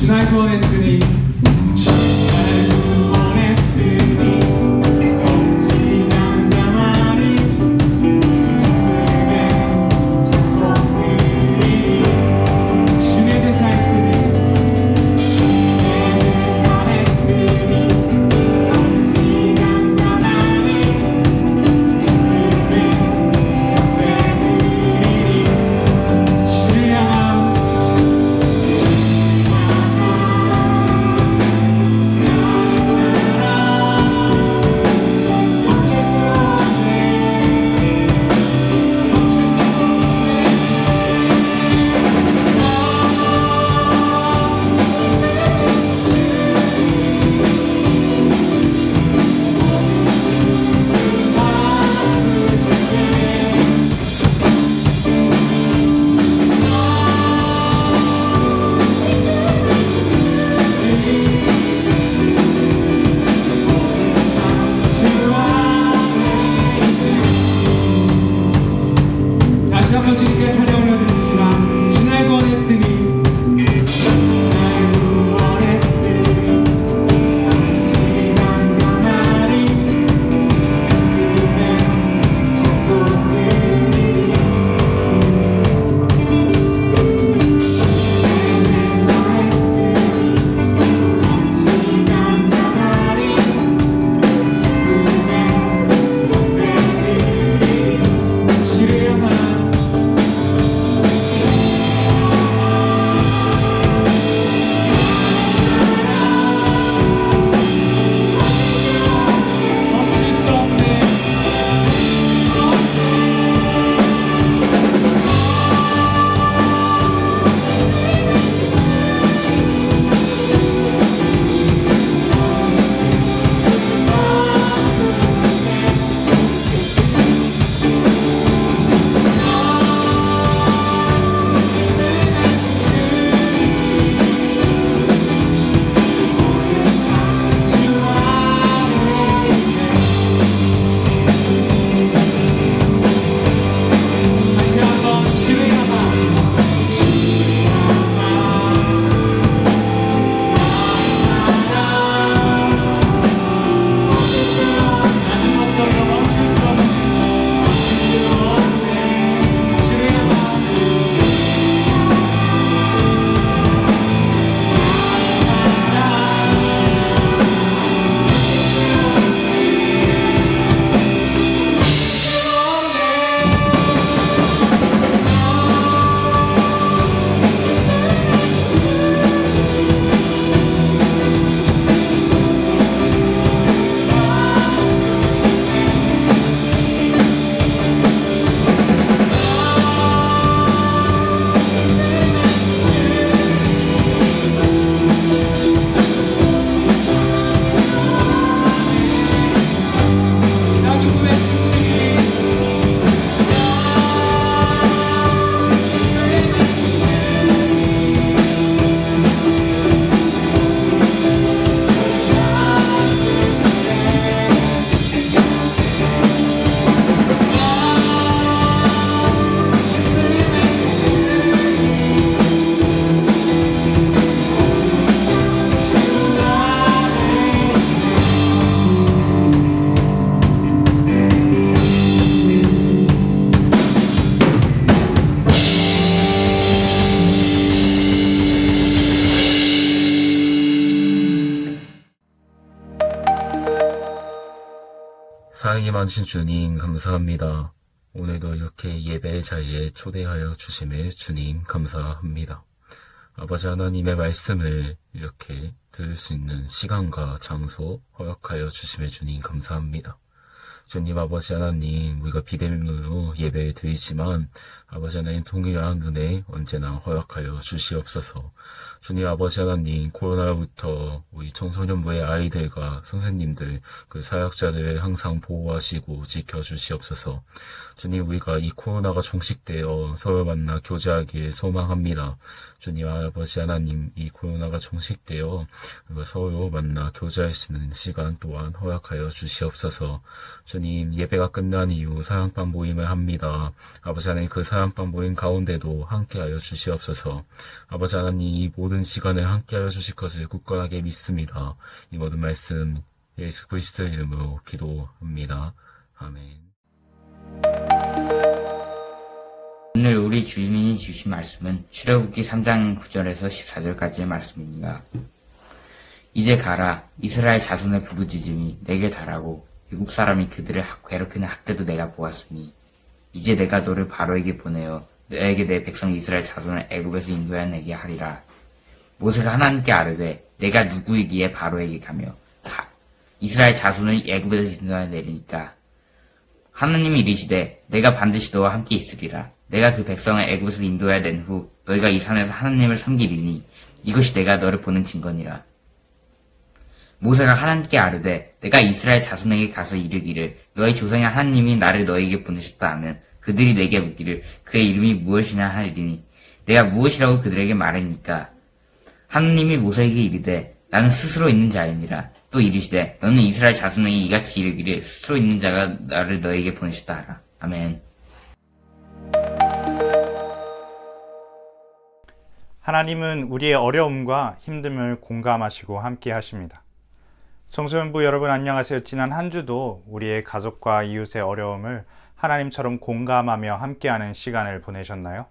날 구원했으니 날 구원했으니 없지 잠잠하니 그대 찬송드리니 신의 제사 했으니 신의 제사 했으니 없지 잠잠하니 그대 찬송드리니 신을 향한 다시 한번 주님께 찬양 올려드립시다. 신을 구원했으니 날 구원했으니 없지 잠잠하니 그대 찬송드리니 사랑이 많으신 주님 감사합니다. 오늘도 이렇게 예배의 자리에 초대하여 주심에 주님 감사합니다. 아버지 하나님의 말씀을 이렇게 들을 수 있는 시간과 장소 허락하여 주심에 주님 감사합니다. 주님 아버지 하나님, 우리가 비대면으로 예배를 드리지만 아버지 하나님 동일한 은혜 언제나 허락하여 주시옵소서. 주님 아버지 하나님, 코로나로부터 우리 청소년부의 아이들과 선생님들, 그 사역자들을 항상 보호하시고 지켜주시옵소서. 주님, 우리가 이 코로나가 종식되어 서로 만나 교제하길 소망합니다. 주님 아버지 하나님, 이 코로나가 종식되어 서로 만나 교제할 수 있는 시간 또한 허락하여 주시옵소서. 주님, 예배가 끝난 이후 사랑방 모임을 합니다. 아버지 하나님, 그 사랑방 모임 가운데도 함께하여 주시옵소서. 아버지 하나님, 이 모든 시간을 함께하여 주실 것을 굳건하게 믿습니다. 이 모든 말씀 예수 그리스도의 이름으로 기도합니다. 아멘. 오늘 우리 주님이 주신 말씀은 출애굽기 3장 9절에서 14절까지의 말씀입니다. 이제 가라. 이스라엘 자손의 부르짖음이 내게 달하고 외국 사람이 그들을 괴롭히는 학대도 내가 보았으니 이제 내가 너를 바로에게 보내어 너에게 내 백성 이스라엘 자손을 애굽에서 인도하여 내게 하리라. 모세가 하나님께 아뢰되 내가 누구이기에 바로에게 가며 이스라엘 자손을 애굽에서 인도하여 내리니까 하나님이 이르시되 내가 반드시 너와 함께 있으리라. 내가 그 백성을 애굽에서 인도하여 낸 후 너희가 이 산에서 하나님을 섬기리니 이것이 내가 너를 보는 증거니라. 모세가 하나님께 아뢰되 내가 이스라엘 자손에게 가서 이르기를 너희 조상의 하나님이 나를 너희에게 보내셨다 하면 그들이 내게 묻기를 그의 이름이 무엇이냐 하리니 내가 무엇이라고 그들에게 말하니까 하나님이 모세에게 이르되 나는 스스로 있는 자이니라. 또 이르시되 너는 이스라엘 자손에게 이같이 이르기를 스스로 있는 자가 나를 너희에게 보내셨다 하라. 아멘. 하나님은 우리의 어려움과 힘듦을 공감하시고 함께 하십니다. 청소년부 여러분 안녕하세요. 지난 한 주도 우리의 가족과 이웃의 어려움을 하나님처럼 공감하며 함께하는 시간을 보내셨나요?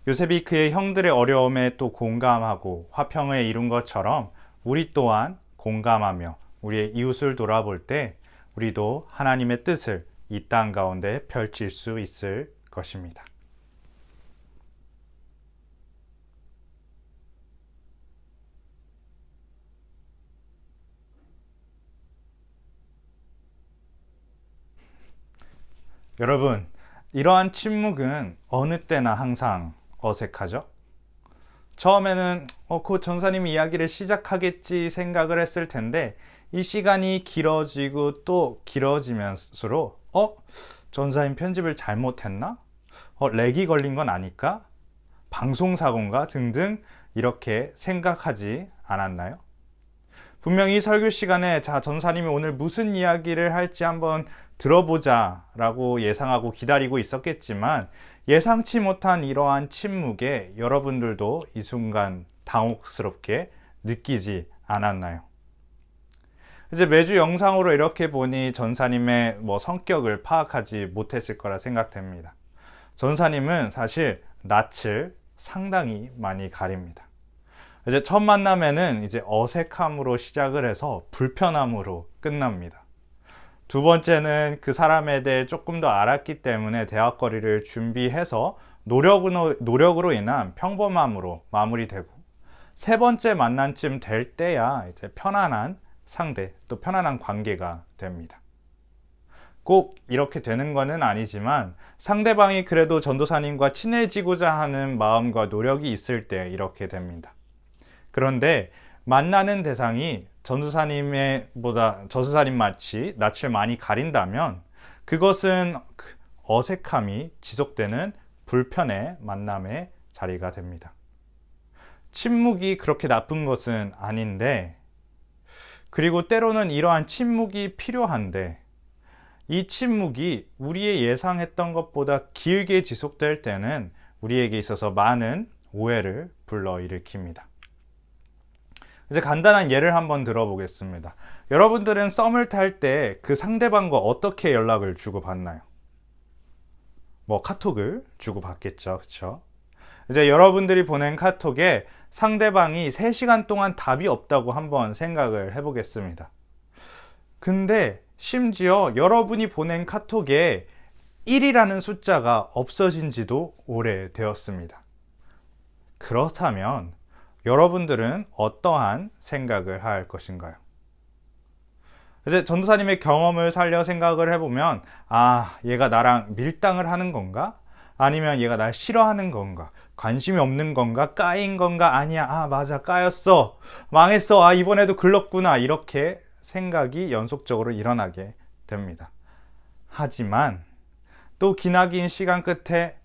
요셉이 그의 형들의 어려움에 또 공감하고 화평을 이룬 것처럼 우리 또한 공감하며 우리의 이웃을 돌아볼 때 우리도 하나님의 뜻을 이 땅 가운데 펼칠 수 있을 것입니다. 여러분, 이러한 침묵은 어느 때나 항상 어색하죠? 처음에는 곧 전사님이 이야기를 시작하겠지 생각을 했을 텐데 이 시간이 길어지고 또 길어지면서로 전사님 편집을 잘못했나? 렉이 걸린 건 아닐까? 방송사고인가? 등등 이렇게 생각하지 않았나요? 분명히 설교 시간에 전사님이 오늘 무슨 이야기를 할지 한번 들어보자 라고 예상하고 기다리고 있었겠지만 예상치 못한 이러한 침묵에 여러분들도 이 순간 당혹스럽게 느끼지 않았나요? 이제 매주 영상으로 이렇게 보니 전사님의 성격을 파악하지 못했을 거라 생각됩니다. 전사님은 사실 낯을 상당히 많이 가립니다. 이제 첫 만남에는 이제 어색함으로 시작을 해서 불편함으로 끝납니다. 두 번째는 그 사람에 대해 조금 더 알았기 때문에 대화거리를 준비해서 노력으로 인한 평범함으로 마무리되고 세 번째 만남쯤 될 때야 이제 편안한 상대 또 편안한 관계가 됩니다. 꼭 이렇게 되는 것은 아니지만 상대방이 그래도 전도사님과 친해지고자 하는 마음과 노력이 있을 때 이렇게 됩니다. 그런데 만나는 대상이 전도사님 마치 낯을 많이 가린다면 그것은 어색함이 지속되는 불편의 만남의 자리가 됩니다. 침묵이 그렇게 나쁜 것은 아닌데 그리고 때로는 이러한 침묵이 필요한데 이 침묵이 우리의 예상했던 것보다 길게 지속될 때는 우리에게 있어서 많은 오해를 불러일으킵니다. 이제 간단한 예를 한번 들어보겠습니다. 여러분들은 썸을 탈 때 그 상대방과 어떻게 연락을 주고받나요? 카톡을 주고받겠죠. 그렇죠? 이제 여러분들이 보낸 카톡에 상대방이 3시간 동안 답이 없다고 한번 생각을 해보겠습니다. 근데 심지어 여러분이 보낸 카톡에 1이라는 숫자가 없어진 지도 오래되었습니다. 그렇다면 여러분들은 어떠한 생각을 할 것인가요? 이제 전도사님의 경험을 살려 생각을 해보면 얘가 나랑 밀당을 하는 건가? 아니면 얘가 날 싫어하는 건가? 관심이 없는 건가? 까인 건가? 아니야. 맞아. 까였어. 망했어. 이번에도 글렀구나. 이렇게 생각이 연속적으로 일어나게 됩니다. 하지만 또 기나긴 시간 끝에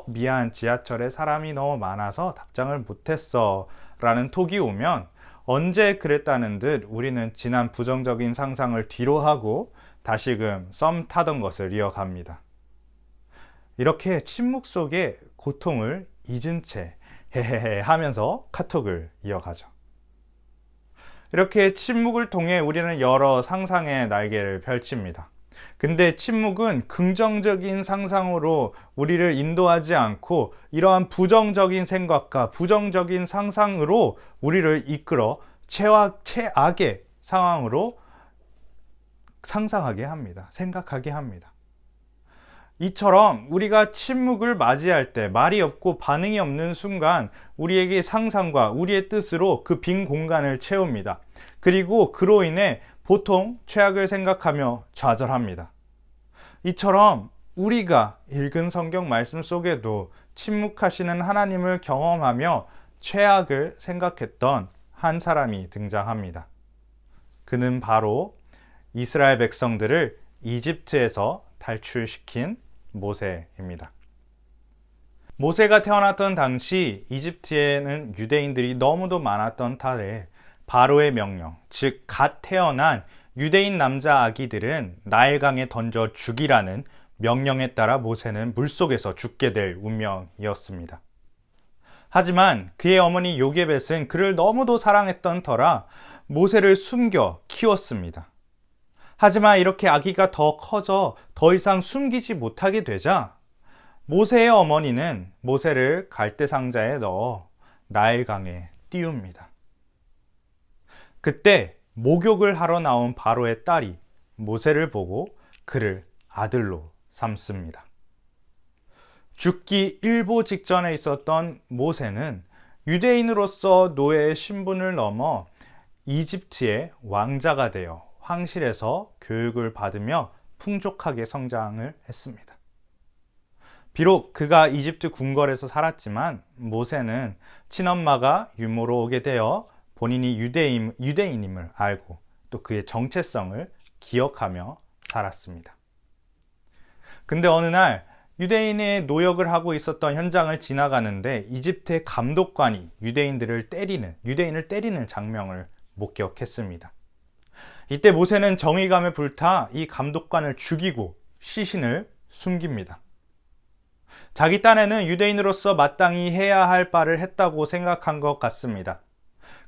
미안, 지하철에 사람이 너무 많아서 답장을 못했어 라는 톡이 오면 언제 그랬다는 듯 우리는 지난 부정적인 상상을 뒤로 하고 다시금 썸 타던 것을 이어갑니다. 이렇게 침묵 속에 고통을 잊은 채 헤헤헤 하면서 카톡을 이어가죠. 이렇게 침묵을 통해 우리는 여러 상상의 날개를 펼칩니다. 근데 침묵은 긍정적인 상상으로 우리를 인도하지 않고 이러한 부정적인 생각과 부정적인 상상으로 우리를 이끌어 최악의 상황으로 상상하게 합니다. 생각하게 합니다. 이처럼 우리가 침묵을 맞이할 때 말이 없고 반응이 없는 순간 우리에게 상상과 우리의 뜻으로 그 빈 공간을 채웁니다. 그리고 그로 인해 보통 최악을 생각하며 좌절합니다. 이처럼 우리가 읽은 성경 말씀 속에도 침묵하시는 하나님을 경험하며 최악을 생각했던 한 사람이 등장합니다. 그는 바로 이스라엘 백성들을 이집트에서 탈출시킨 모세입니다. 모세가 태어났던 당시 이집트에는 유대인들이 너무도 많았던 탓에 바로의 명령, 즉 갓 태어난 유대인 남자 아기들은 나일강에 던져 죽이라는 명령에 따라 모세는 물속에서 죽게 될 운명이었습니다. 하지만 그의 어머니 요게벳은 그를 너무도 사랑했던 터라 모세를 숨겨 키웠습니다. 하지만 이렇게 아기가 더 커져 더 이상 숨기지 못하게 되자 모세의 어머니는 모세를 갈대 상자에 넣어 나일강에 띄웁니다. 그때 목욕을 하러 나온 바로의 딸이 모세를 보고 그를 아들로 삼습니다. 죽기 일보 직전에 있었던 모세는 유대인으로서 노예의 신분을 넘어 이집트의 왕자가 되어 황실에서 교육을 받으며 풍족하게 성장을 했습니다. 비록 그가 이집트 궁궐에서 살았지만 모세는 친엄마가 유모로 오게 되어 본인이 유대인임을 알고 또 그의 정체성을 기억하며 살았습니다. 근데 어느 날 유대인의 노역을 하고 있었던 현장을 지나가는데 이집트의 감독관이 유대인을 때리는 장면을 목격했습니다. 이때 모세는 정의감에 불타 이 감독관을 죽이고 시신을 숨깁니다. 자기 딴에는 유대인으로서 마땅히 해야 할 바를 했다고 생각한 것 같습니다.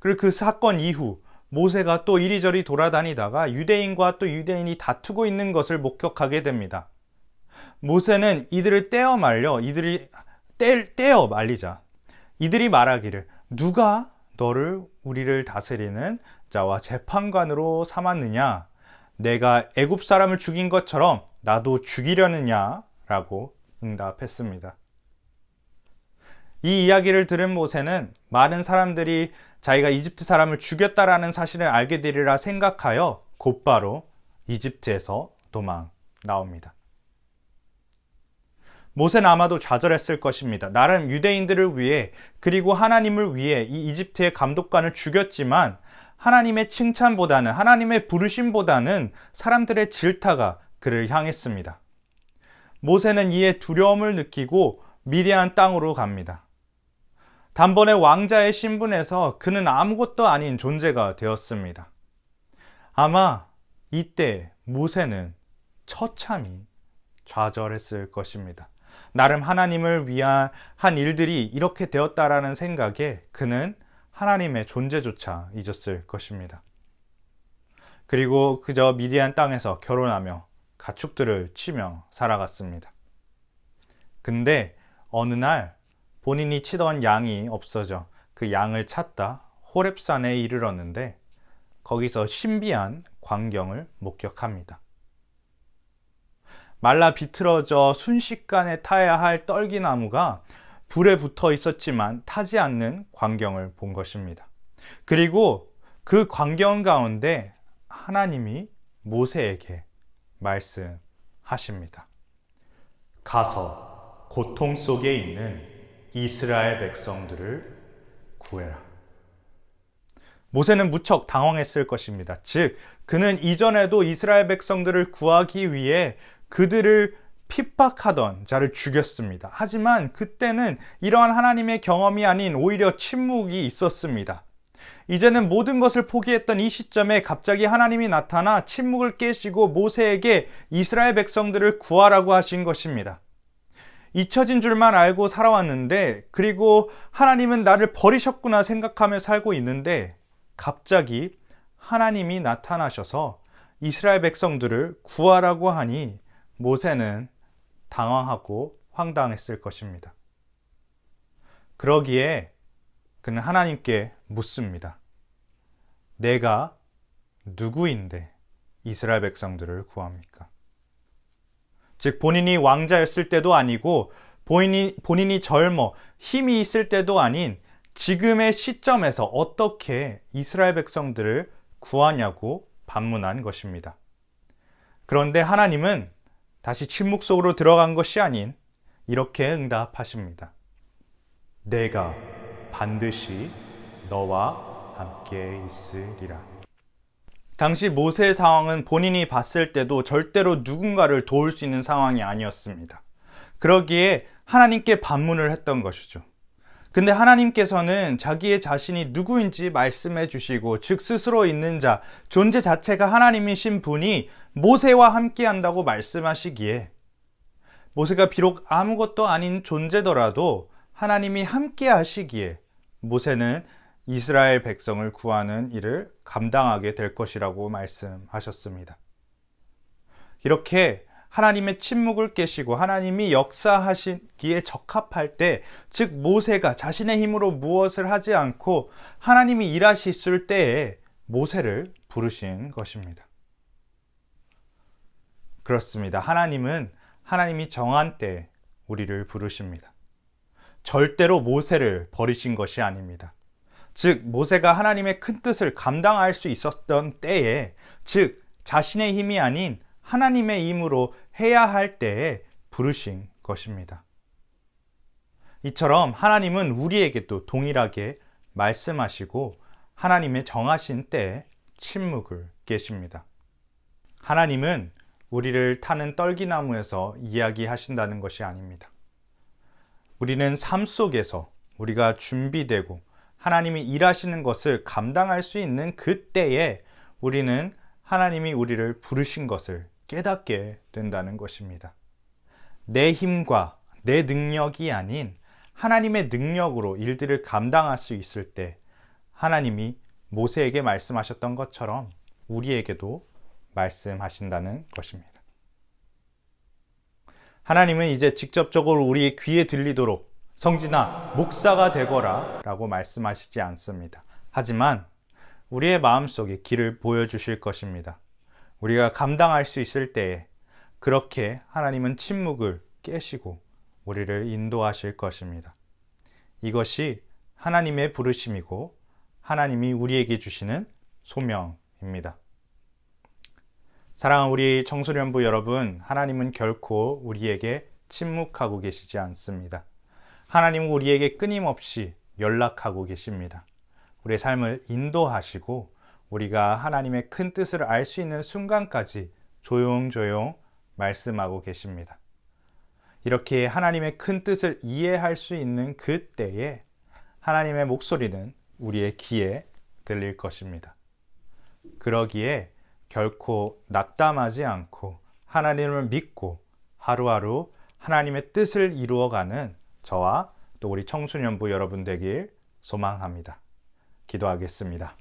그리고 그 사건 이후 모세가 또 이리저리 돌아다니다가 유대인과 또 유대인이 다투고 있는 것을 목격하게 됩니다. 모세는 이들을 떼어 말리자 이들이 말하기를 누가 너를 우리를 다스리는 자와 재판관으로 삼았느냐? 내가 애굽 사람을 죽인 것처럼 나도 죽이려느냐? 라고 응답했습니다. 이 이야기를 들은 모세는 많은 사람들이 자기가 이집트 사람을 죽였다라는 사실을 알게 되리라 생각하여 곧바로 이집트에서 도망 나옵니다. 모세는 아마도 좌절했을 것입니다. 나름 유대인들을 위해 그리고 하나님을 위해 이 이집트의 감독관을 죽였지만 하나님의 칭찬보다는 하나님의 부르심보다는 사람들의 질타가 그를 향했습니다. 모세는 이에 두려움을 느끼고 미디안 땅으로 갑니다. 단번에 왕자의 신분에서 그는 아무것도 아닌 존재가 되었습니다. 아마 이때 모세는 처참히 좌절했을 것입니다. 나름 하나님을 위한 한 일들이 이렇게 되었다라는 생각에 그는 하나님의 존재조차 잊었을 것입니다. 그리고 그저 미디안 땅에서 결혼하며 가축들을 치며 살아갔습니다. 근데 어느 날 본인이 치던 양이 없어져 그 양을 찾다 호렙산에 이르렀는데 거기서 신비한 광경을 목격합니다. 말라 비틀어져 순식간에 타야 할 떨기나무가 불에 붙어 있었지만 타지 않는 광경을 본 것입니다. 그리고 그 광경 가운데 하나님이 모세에게 말씀하십니다. 가서 고통 속에 있는 이스라엘 백성들을 구해라. 모세는 무척 당황했을 것입니다. 즉, 그는 이전에도 이스라엘 백성들을 구하기 위해 그들을 핍박하던 자를 죽였습니다. 하지만 그때는 이러한 하나님의 경험이 아닌 오히려 침묵이 있었습니다. 이제는 모든 것을 포기했던 이 시점에 갑자기 하나님이 나타나 침묵을 깨시고 모세에게 이스라엘 백성들을 구하라고 하신 것입니다. 잊혀진 줄만 알고 살아왔는데, 그리고 하나님은 나를 버리셨구나 생각하며 살고 있는데, 갑자기 하나님이 나타나셔서 이스라엘 백성들을 구하라고 하니 모세는 당황하고 황당했을 것입니다. 그러기에 그는 하나님께 묻습니다. 내가 누구인데 이스라엘 백성들을 구합니까? 즉, 본인이 왕자였을 때도 아니고 본인이 젊어 힘이 있을 때도 아닌 지금의 시점에서 어떻게 이스라엘 백성들을 구하냐고 반문한 것입니다. 그런데 하나님은 다시 침묵 속으로 들어간 것이 아닌 이렇게 응답하십니다. 내가 반드시 너와 함께 있으리라. 당시 모세의 상황은 본인이 봤을 때도 절대로 누군가를 도울 수 있는 상황이 아니었습니다. 그러기에 하나님께 반문을 했던 것이죠. 근데 하나님께서는 자기의 자신이 누구인지 말씀해 주시고, 즉 스스로 있는 자, 존재 자체가 하나님이신 분이 모세와 함께 한다고 말씀하시기에, 모세가 비록 아무것도 아닌 존재더라도 하나님이 함께 하시기에 모세는 이스라엘 백성을 구하는 일을 감당하게 될 것이라고 말씀하셨습니다. 이렇게 하나님의 침묵을 깨시고 하나님이 역사하시기에 적합할 때, 즉 모세가 자신의 힘으로 무엇을 하지 않고 하나님이 일하셨을 때에 모세를 부르신 것입니다. 그렇습니다. 하나님은 하나님이 정한 때에 우리를 부르십니다. 절대로 모세를 버리신 것이 아닙니다. 즉 모세가 하나님의 큰 뜻을 감당할 수 있었던 때에, 즉 자신의 힘이 아닌 하나님의 힘으로 해야 할 때에 부르신 것입니다. 이처럼 하나님은 우리에게도 동일하게 말씀하시고 하나님의 정하신 때에 침묵을 깨십니다. 하나님은 우리를 타는 떨기나무에서 이야기하신다는 것이 아닙니다. 우리는 삶 속에서 우리가 준비되고 하나님이 일하시는 것을 감당할 수 있는 그때에 우리는 하나님이 우리를 부르신 것을 깨닫게 된다는 것입니다. 내 힘과 내 능력이 아닌 하나님의 능력으로 일들을 감당할 수 있을 때 하나님이 모세에게 말씀하셨던 것처럼 우리에게도 말씀하신다는 것입니다. 하나님은 이제 직접적으로 우리의 귀에 들리도록 성진아, 목사가 되거라 라고 말씀하시지 않습니다. 하지만 우리의 마음속에 길을 보여주실 것입니다. 우리가 감당할 수 있을 때에 그렇게 하나님은 침묵을 깨시고 우리를 인도하실 것입니다. 이것이 하나님의 부르심이고 하나님이 우리에게 주시는 소명입니다. 사랑하는 우리 청소년부 여러분, 하나님은 결코 우리에게 침묵하고 계시지 않습니다. 하나님은 우리에게 끊임없이 연락하고 계십니다. 우리의 삶을 인도하시고 우리가 하나님의 큰 뜻을 알 수 있는 순간까지 조용조용 말씀하고 계십니다. 이렇게 하나님의 큰 뜻을 이해할 수 있는 그때에 하나님의 목소리는 우리의 귀에 들릴 것입니다. 그러기에 결코 낙담하지 않고 하나님을 믿고 하루하루 하나님의 뜻을 이루어가는 저와 또 우리 청소년부 여러분 되길 소망합니다. 기도하겠습니다.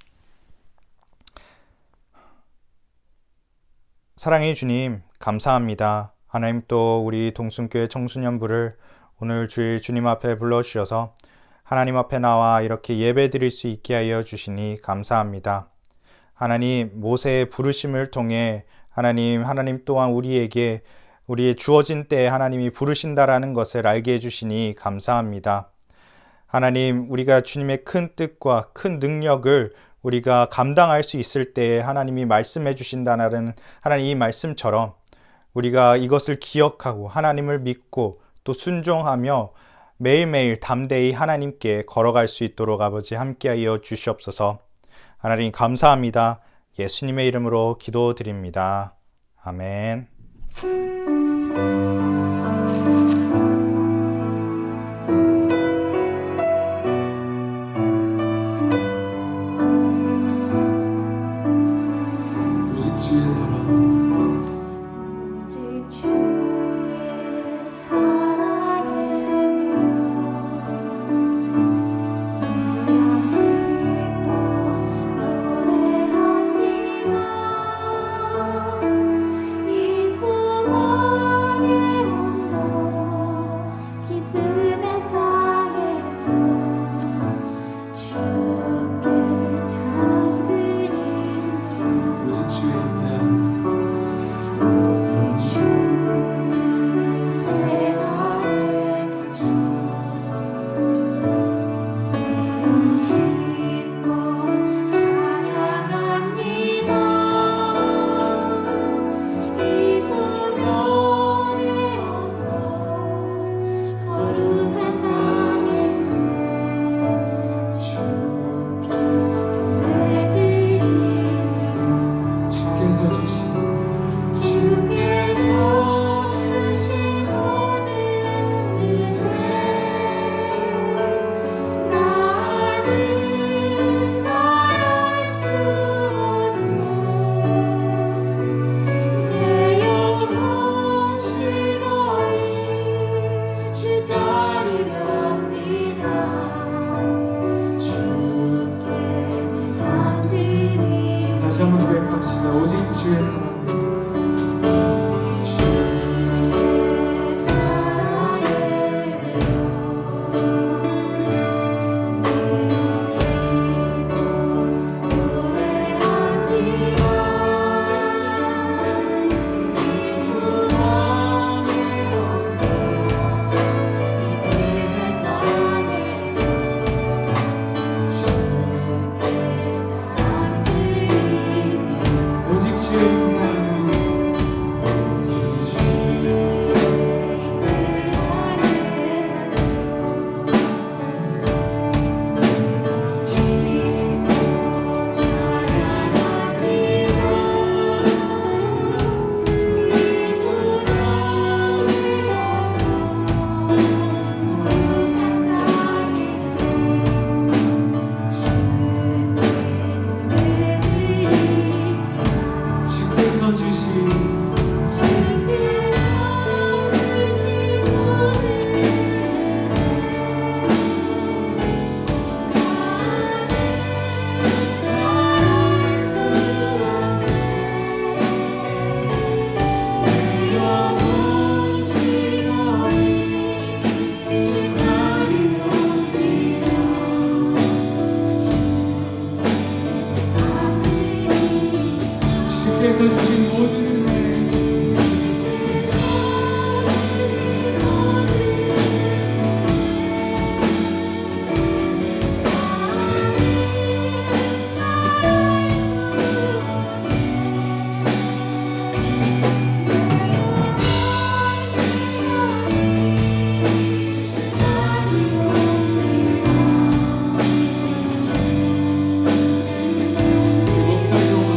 사랑의 주님, 감사합니다. 하나님 또 우리 동순교회 청소년부를 오늘 주일 주님 앞에 불러주셔서 하나님 앞에 나와 이렇게 예배 드릴 수 있게 하여 주시니 감사합니다. 하나님, 모세의 부르심을 통해 하나님 또한 우리에게 우리의 주어진 때에 하나님이 부르신다라는 것을 알게 해주시니 감사합니다. 하나님, 우리가 주님의 큰 뜻과 큰 능력을 우리가 감당할 수 있을 때에 하나님이 말씀해 주신다는 하나님 이 말씀처럼 우리가 이것을 기억하고 하나님을 믿고 또 순종하며 매일매일 담대히 하나님께 걸어갈 수 있도록 아버지 함께하여 주시옵소서. 하나님 감사합니다. 예수님의 이름으로 기도드립니다. 아멘. 한번 고백합시다. 오직 주의 사랑을. 오직 주의 사랑을. 주께서 주신 주께서 주신 모든 은혜. 목소리 동안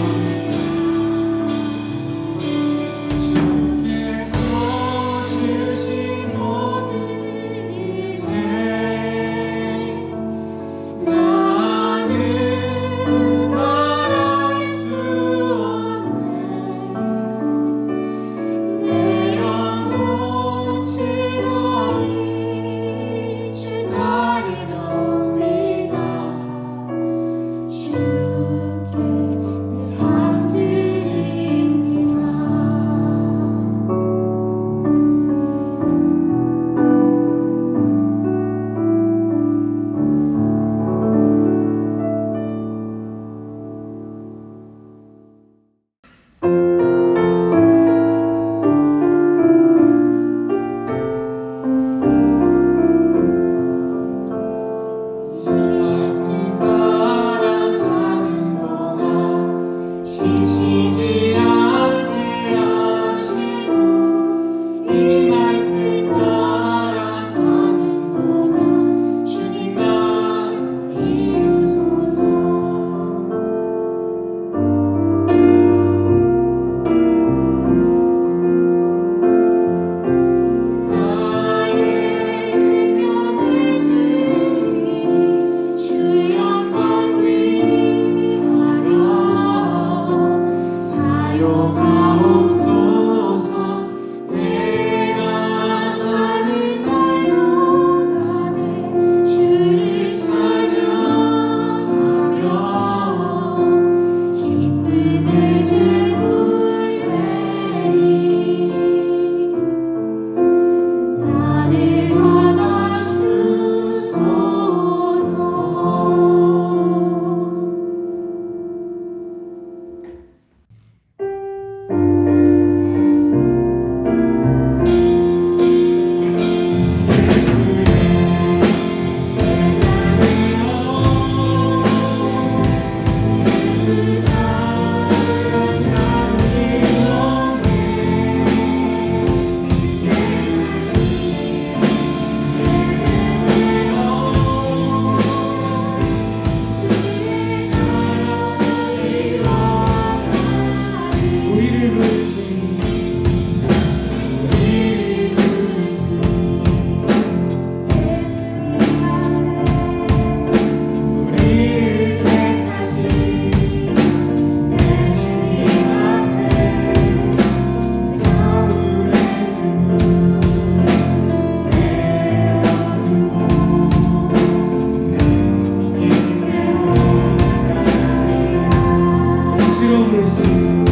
계신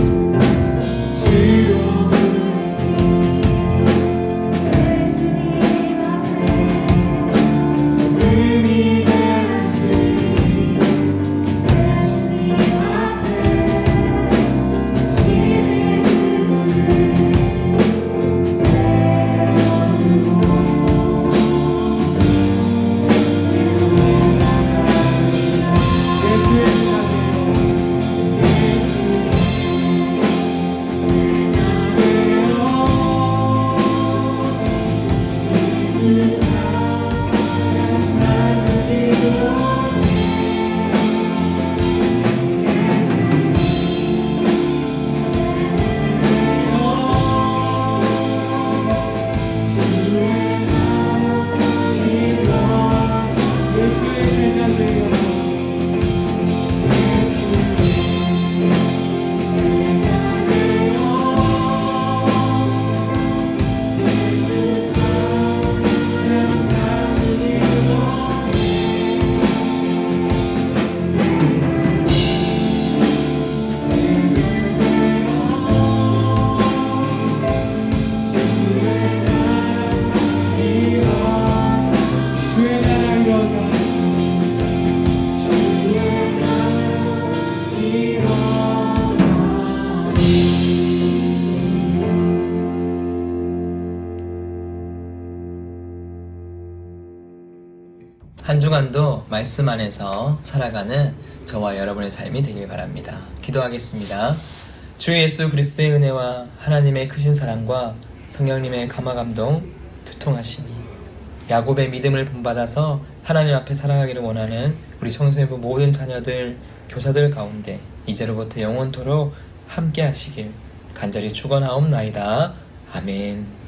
즐거운 삶이 되신 예수님 한 주간도 말씀 안에서 살아가는 저와 여러분의 삶이 되길 바랍니다. 기도하겠습니다. 주 예수 그리스도의 은혜와 하나님의 크신 사랑과 성령님의 감화감동, 교통하심이 야곱의 믿음을 본받아서 하나님 앞에 살아가기를 원하는 우리 청소년부 모든 자녀들, 교사들 가운데 이제로부터 영원토록 함께 하시길 간절히 축원하옵나이다. 아멘.